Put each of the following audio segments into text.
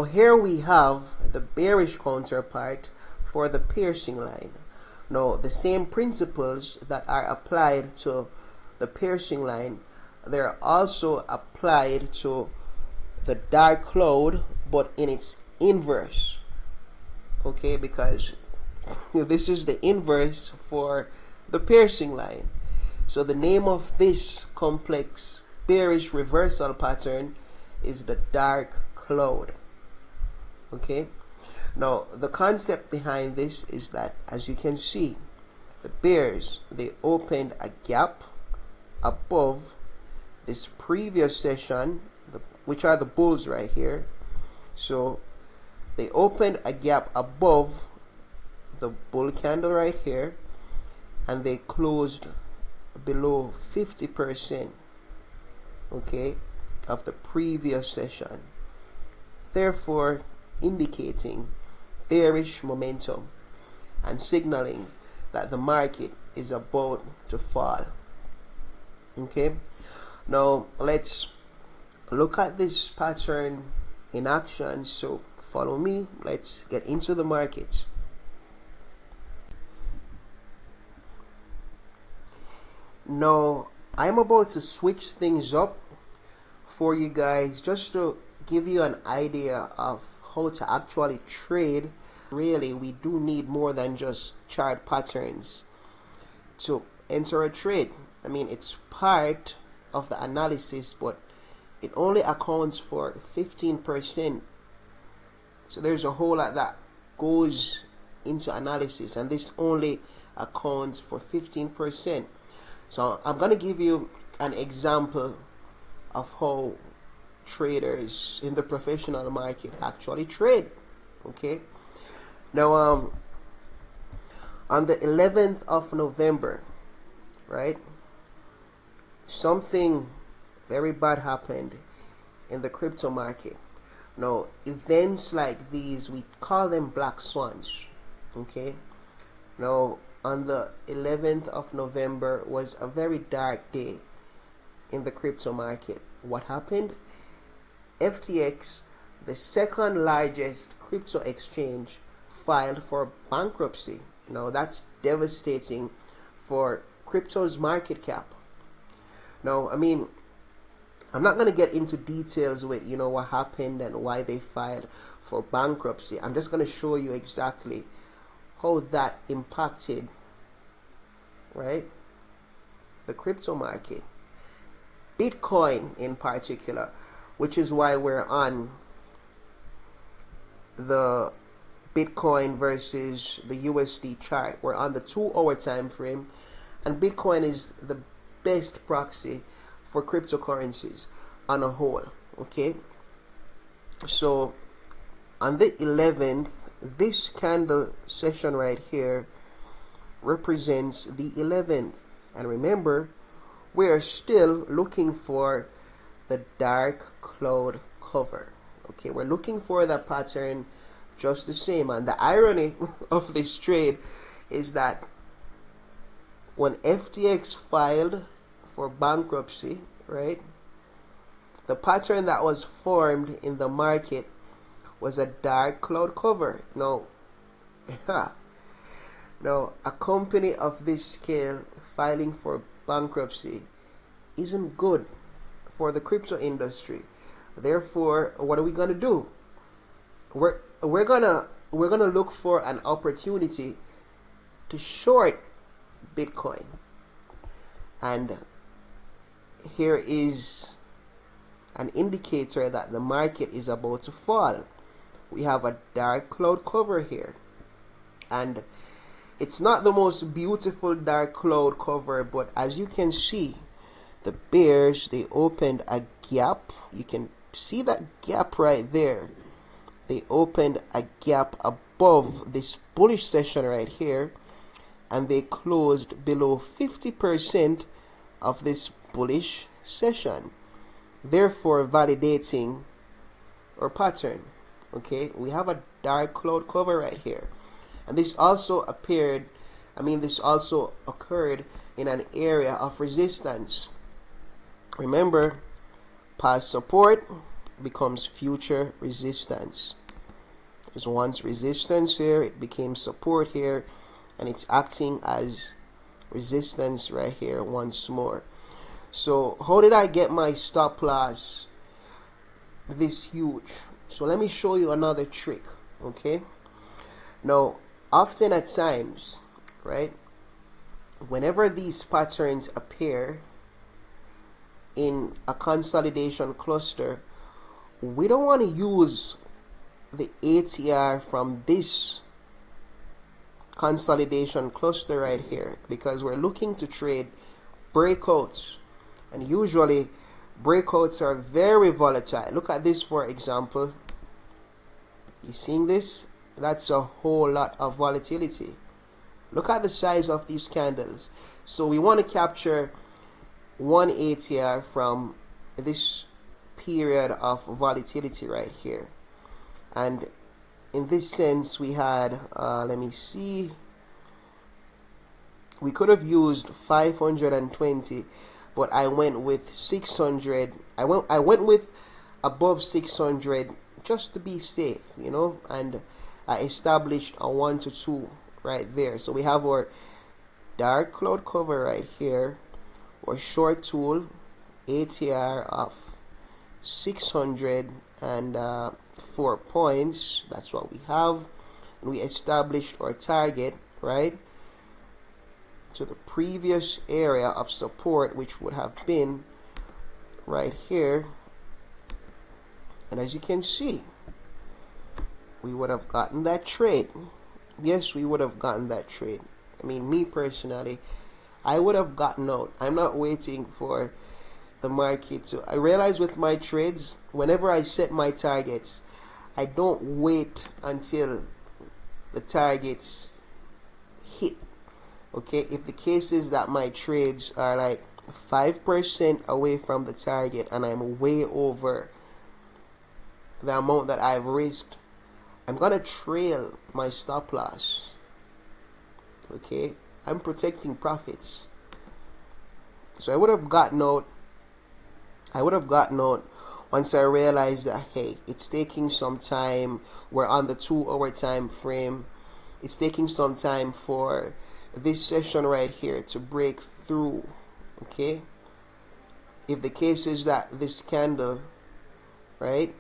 Now here we have the bearish counterpart for the piercing line. Now the same principles that are applied to the piercing line, they're also applied to the dark cloud, but in its inverse. Okay, because this is the inverse for the piercing line. So the name of this complex bearish reversal pattern is the dark cloud. Okay, now the concept behind this is that, as you can see, the bears, they opened a gap above this previous session, which are the bulls right here. So they opened a gap above the bull candle right here, and they closed below 50%, okay, of the previous session, therefore indicating bearish momentum and signaling that the market is about to fall. Okay, now let's look at this pattern in action. So follow me, let's get into the markets. Now I'm about to switch things up for you guys, just to give you an idea of how to actually trade. Really, we do need more than just chart patterns to enter a trade. I mean, it's part of the analysis, but it only accounts for 15%. So there's a whole lot that goes into analysis, and this only accounts for 15%. So I'm going to give you an example of how traders in the professional market actually trade. Okay, now on the 11th of November, right, something very bad happened in the crypto market. Now events like these, we call them black swans. Okay, now on the 11th of November was a very dark day in the crypto market. What happened? FTX, the second largest crypto exchange, filed for bankruptcy. Now that's devastating for crypto's market cap. Now, I mean, I'm not going to get into details with, you know, what happened and why they filed for bankruptcy. I'm just going to show you exactly how that impacted, right, the crypto market, Bitcoin in particular, which is why we're on the Bitcoin versus the USD chart. We're on the 2-hour time frame, and Bitcoin is the best proxy for cryptocurrencies on a whole. Okay, so on the 11th, this candle session right here represents the 11th, and remember, we are still looking for the dark cloud cover. Okay, we're looking for that pattern just the same. And the irony of this trade is that when FTX filed for bankruptcy, right, the pattern that was formed in the market was a dark cloud cover. Now, now a company of this scale filing for bankruptcy isn't good for the crypto industry. Therefore, what are we gonna do? We're gonna look for an opportunity to short Bitcoin. And here is an indicator that the market is about to fall. We have a dark cloud cover here, and it's not the most beautiful dark cloud cover, but as you can see, the bears, they opened a gap. You can see that gap right there. They opened a gap above this bullish session right here, and they closed below 50% of this bullish session, therefore validating our pattern. Okay, we have a dark cloud cover right here, and this also occurred in an area of resistance. Remember, past support becomes future resistance. There's once resistance here, it became support here, and it's acting as resistance right here once more. So how did I get my stop loss this huge? So let me show you another trick. Okay, now often at times, right, whenever these patterns appear in a consolidation cluster, we don't want to use the ATR from this consolidation cluster right here, because we're looking to trade breakouts, and usually breakouts are very volatile. Look at this, for example. You seeing this? That's a whole lot of volatility. Look at the size of these candles. So we want to capture one ATR from this period of volatility right here. And in this sense, we had, let me see, we could have used 520, but I went with 600. I went with above 600 just to be safe, you know, and I established a 1 to 2 right there. So we have our dark cloud cover right here, or short tool, ATR of 604 points. That's what we have, and we established our target right to the previous area of support, which would have been right here. And as you can see, we would have gotten that trade. Yes, we would have gotten that trade. I mean, me personally, I would have gotten out. I'm not waiting for the market to. I realize with my trades, whenever I set my targets, I don't wait until the targets hit. Okay, if the case is that my trades are like 5% away from the target and I'm way over the amount that I've risked, I'm gonna trail my stop loss. Okay, I'm protecting profits. So I would have gotten out once I realized that, hey, it's taking some time. We're on the 2-hour time frame. It's taking some time for this session right here to break through. Okay, if the case is that this candle, right,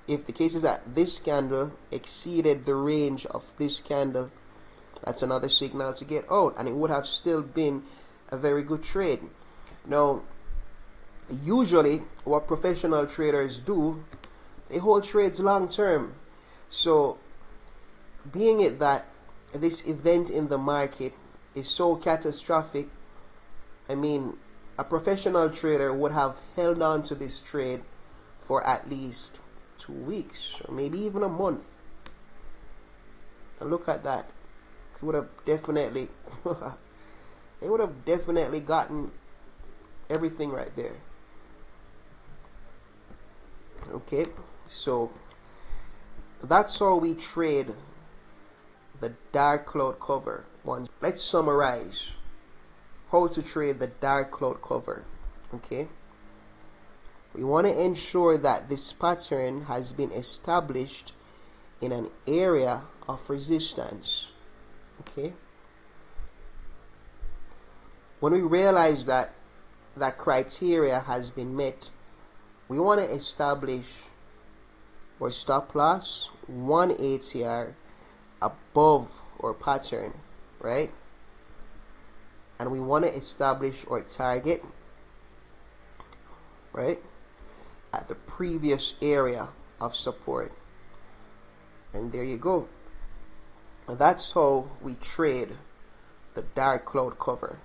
if the case is that this candle exceeded the range of this candle, that's another signal to get out, and it would have still been a very good trade. Now, usually what professional traders do, they hold trades long term. So being it that this event in the market is so catastrophic, I mean, a professional trader would have held on to this trade for at least 2 weeks, or maybe even a month. And look at that. It would have definitely they would have definitely gotten everything right there. Okay, so that's how we trade the dark cloud cover. Let's summarize how to trade the dark cloud cover. Okay, we want to ensure that this pattern has been established in an area of resistance. Okay, when we realize that that criteria has been met, we want to establish our stop loss 1 ATR above our pattern, right? And we want to establish our target, right, at the previous area of support. And there you go. And that's how we trade the dark cloud cover.